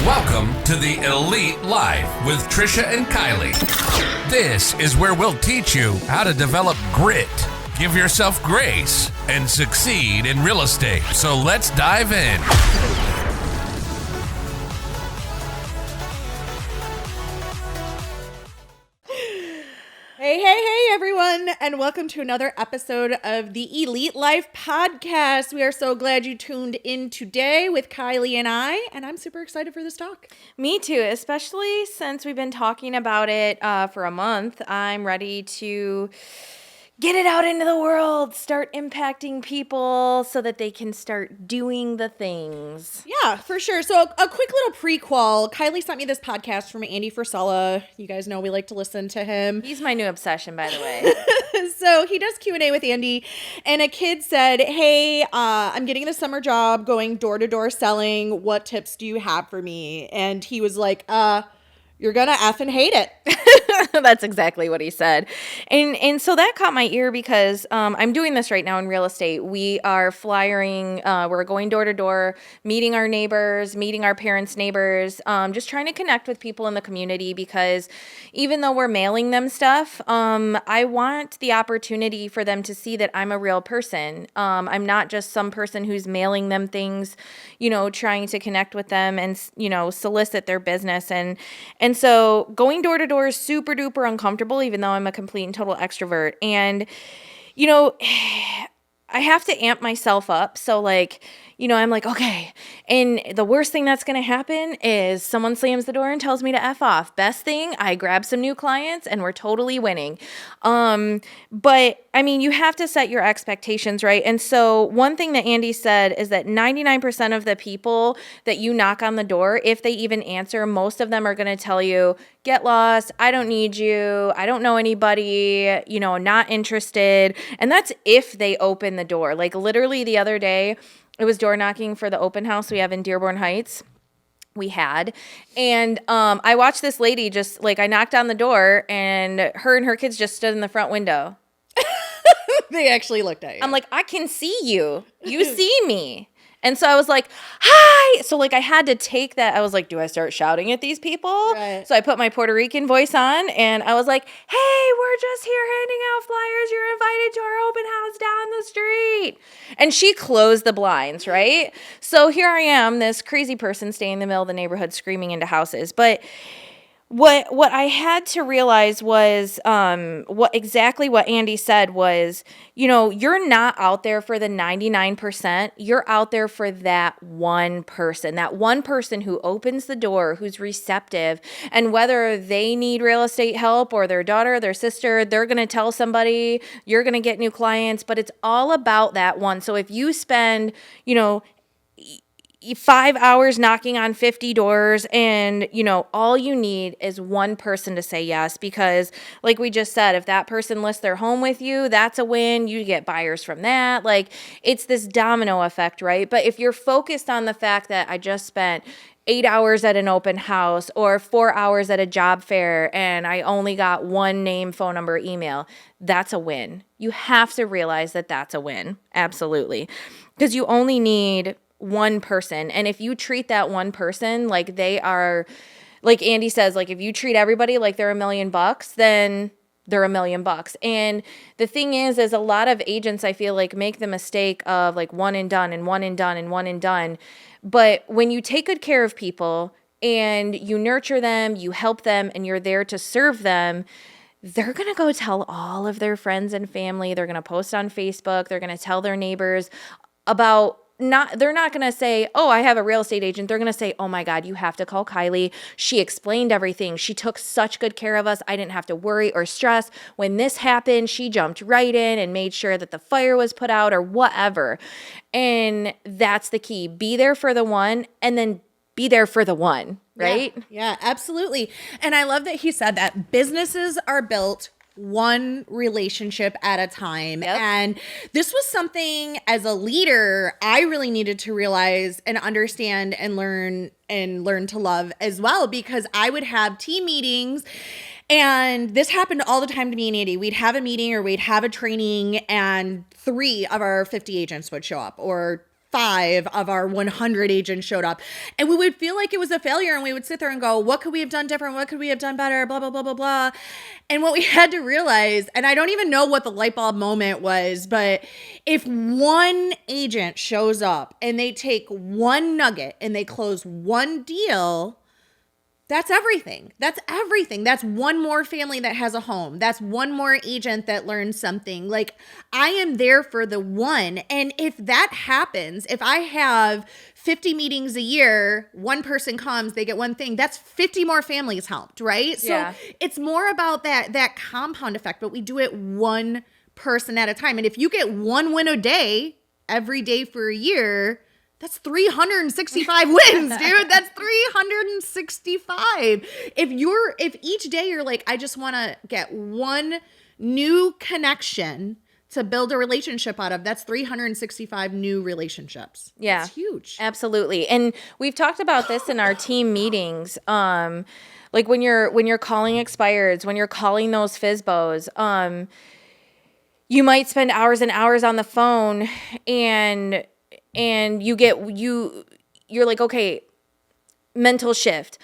Welcome to the Elite Life with Trisha and Kylee. This is where we'll teach you how to develop grit, give yourself grace, and succeed in real estate. So let's dive in. Hey, everyone, and welcome to another episode of the Elite Life podcast. We are so glad you tuned in today with Kylee and I'm super excited for this talk. Me too, especially since we've been talking about it for a month. I'm ready to get it out into the world, start impacting people so that they can start doing the things. Yeah, for sure. So a quick little prequel. Kylee sent me this podcast from Andy Frisella. You guys know we like to listen to him. He's my new obsession, by the way. So he does Q&A with Andy, and a kid said, hey, I'm getting the summer job going door-to-door selling. What tips do you have for me? And he was like, you're gonna effing hate it. That's exactly what he said. And so that caught my ear because I'm doing this right now in real estate. We are flyering, we're going door to door, meeting our neighbors, meeting our parents' neighbors, just trying to connect with people in the community because even though we're mailing them stuff, I want the opportunity for them to see that I'm a real person. I'm not just some person who's mailing them things, trying to connect with them and, solicit their business. And so going door to door is super duper uncomfortable, even though I'm a complete and total extrovert. And, I have to amp myself up. So I'm like, okay. And the worst thing that's going to happen is someone slams the door and tells me to F off. Best thing, I grab some new clients and we're totally winning. But you have to set your expectations, right? And so one thing that Andy said is that 99% of the people that you knock on the door, if they even answer, most of them are going to tell you, get lost. I don't need you. I don't know anybody, not interested. And that's if they open the door. Like literally the other day, it was door knocking for the open house we have in Dearborn Heights. And I watched this lady just I knocked on the door and her kids just stood in the front window. They actually looked at you. I'm like, I can see you. You see me. And so I was like, hi. So I had to take that. I was like, do I start shouting at these people? Right. So I put my Puerto Rican voice on and I was like, hey, we're just here handing out flyers. You're invited to our open house down the street. And she closed the blinds, right? So here I am, this crazy person staying in the middle of the neighborhood screaming into houses. But what I had to realize was what Andy said was, you're not out there for the 99%. You're out there for that one person who opens the door, who's receptive, and whether they need real estate help or their daughter, their sister, they're going to tell somebody, you're going to get new clients, but it's all about that one. So if you spend, 5 hours knocking on 50 doors and, all you need is one person to say yes because like we just said, if that person lists their home with you, that's a win. You get buyers from that. It's this domino effect, right? But if you're focused on the fact that I just spent 8 hours at an open house or 4 hours at a job fair and I only got one name, phone number, email, that's a win. You have to realize that that's a win. Absolutely. Because you only need one person. And if you treat that one person like they are, like Andy says, if you treat everybody like they're $1 million, then they're $1 million. And the thing is a lot of agents, I feel make the mistake of one and done and one and done and one and done. But when you take good care of people and you nurture them, you help them, and you're there to serve them, they're going to go tell all of their friends and family. They're going to post on Facebook. They're going to tell their neighbors about they're not going to say, oh, I have a real estate agent. They're going to say, oh my God, you have to call Kylee. She explained everything. She took such good care of us. I didn't have to worry or stress. When this happened, she jumped right in and made sure that the fire was put out or whatever. And that's the key. Be there for the one and then be there for the one, right? Yeah, absolutely. And I love that he said that businesses are built one relationship at a time. Yep. And this was something as a leader I really needed to realize and understand and learn to love as well, because I would have team meetings. And this happened all the time to me and Andy. We'd have a meeting or we'd have a training and 3 of our 50 agents would show up, or 5 of our 100 agents showed up. And we would feel like it was a failure, and we would sit there and go, what could we have done different? What could we have done better? Blah, blah, blah, blah, blah. And what we had to realize, and I don't even know what the light bulb moment was, but if one agent shows up and they take one nugget and they close one deal, that's everything. That's everything. That's one more family that has a home. That's one more agent that learns something. Like, I am there for the one. And if that happens, if I have 50 meetings a year, one person comes, they get one thing, that's 50 more families helped, right? Yeah. So it's more about that compound effect, but we do it one person at a time. And if you get one win a day, every day for a year, that's 365 wins, dude. That's 365. If each day you're like, I just want to get one new connection to build a relationship out of, that's 365 new relationships. Yeah. It's huge. Absolutely. And we've talked about this in our team meetings. Like when you're calling expireds, when you're calling those FSBOs, you might spend hours and hours on the phone, and you're like, okay, mental shift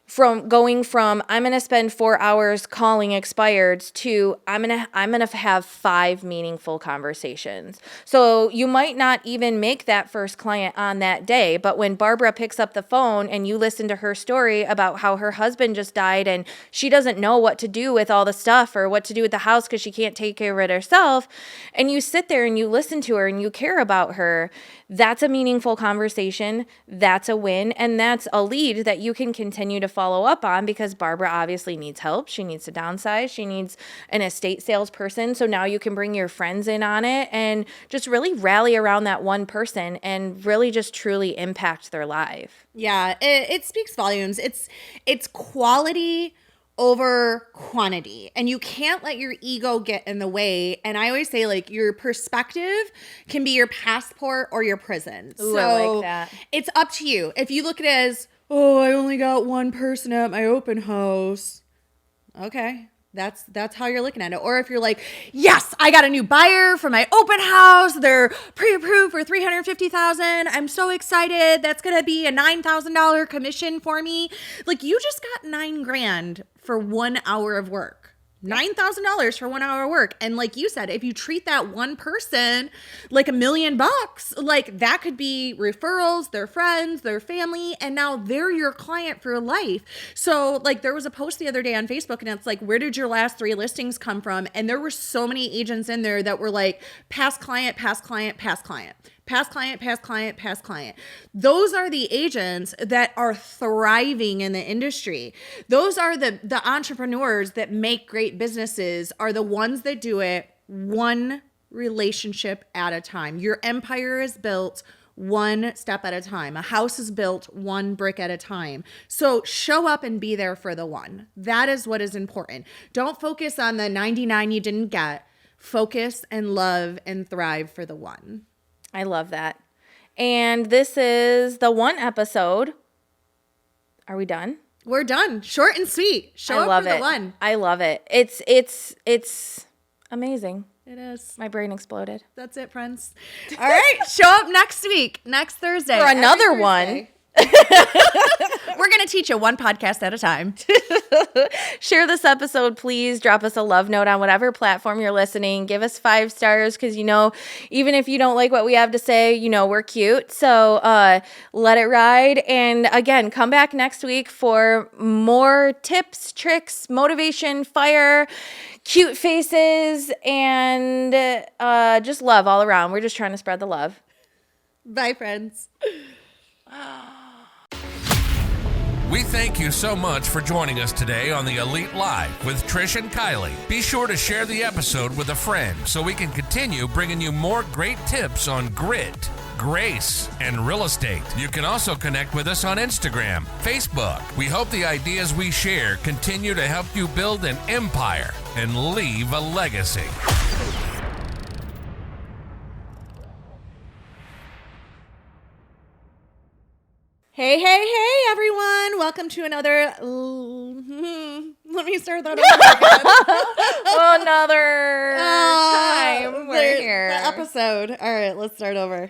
from going from I'm going to spend 4 hours calling expireds to I'm going to have 5 meaningful conversations. So you might not even make that first client on that day, but when Barbara picks up the phone and you listen to her story about how her husband just died and she doesn't know what to do with all the stuff or what to do with the house because she can't take care of it herself, and you sit there and you listen to her and you care about her, that's a meaningful conversation. That's a win. And that's a lead that you can continue to follow up on, because Barbara obviously needs help. She needs to downsize. She needs an estate salesperson. So now you can bring your friends in on it and just really rally around that one person and really just truly impact their life. Yeah, it speaks volumes. It's quality over quantity, and you can't let your ego get in the way. And I always say, like, your perspective can be your passport or your prison. Ooh, so I like that. It's up to you. If you look at it as, oh, I only got one person at my open house, okay, that's how you're looking at it. Or if you're like, yes, I got a new buyer for my open house, they're pre-approved for $350,000, I'm so excited, that's gonna be a $9,000 commission for me. Like, you just got $9,000 for 1 hour of work. $9,000 for 1 hour of work. And like you said, if you treat that one person like $1 million, like, that could be referrals, their friends, their family, and now they're your client for life. So like, there was a post the other day on Facebook, and it's like, where did your last 3 listings come from? And there were so many agents in there that were like, past client, past client, past client. Past client, past client, past client. Those are the agents that are thriving in the industry. Those are the entrepreneurs that make great businesses, are the ones that do it one relationship at a time. Your empire is built one step at a time. A house is built one brick at a time. So show up and be there for the one. That is what is important. Don't focus on the 99 you didn't get. Focus and love and thrive for the one. I love that. And this is the one episode. Are we done? We're done. Short and sweet. Show up for the one. I love it. It's amazing. It is. My brain exploded. That's it, friends. All right. Show up next week, next Thursday. For another one. We're going to teach you one podcast at a time. Share this episode, please. Drop us a love note on whatever platform you're listening. Give us 5 stars, because, even if you don't like what we have to say, we're cute. So let it ride. And again, come back next week for more tips, tricks, motivation, fire, cute faces, and just love all around. We're just trying to spread the love. Bye, friends. We thank you so much for joining us today on the Elite Live with Trish and Kylee. Be sure to share the episode with a friend so we can continue bringing you more great tips on grit, grace, and real estate. You can also connect with us on Instagram, Facebook. We hope the ideas we share continue to help you build an empire and leave a legacy. Hey, everyone. Welcome to another... Let me start that over again. Another time we're here. The episode. All right, let's start over.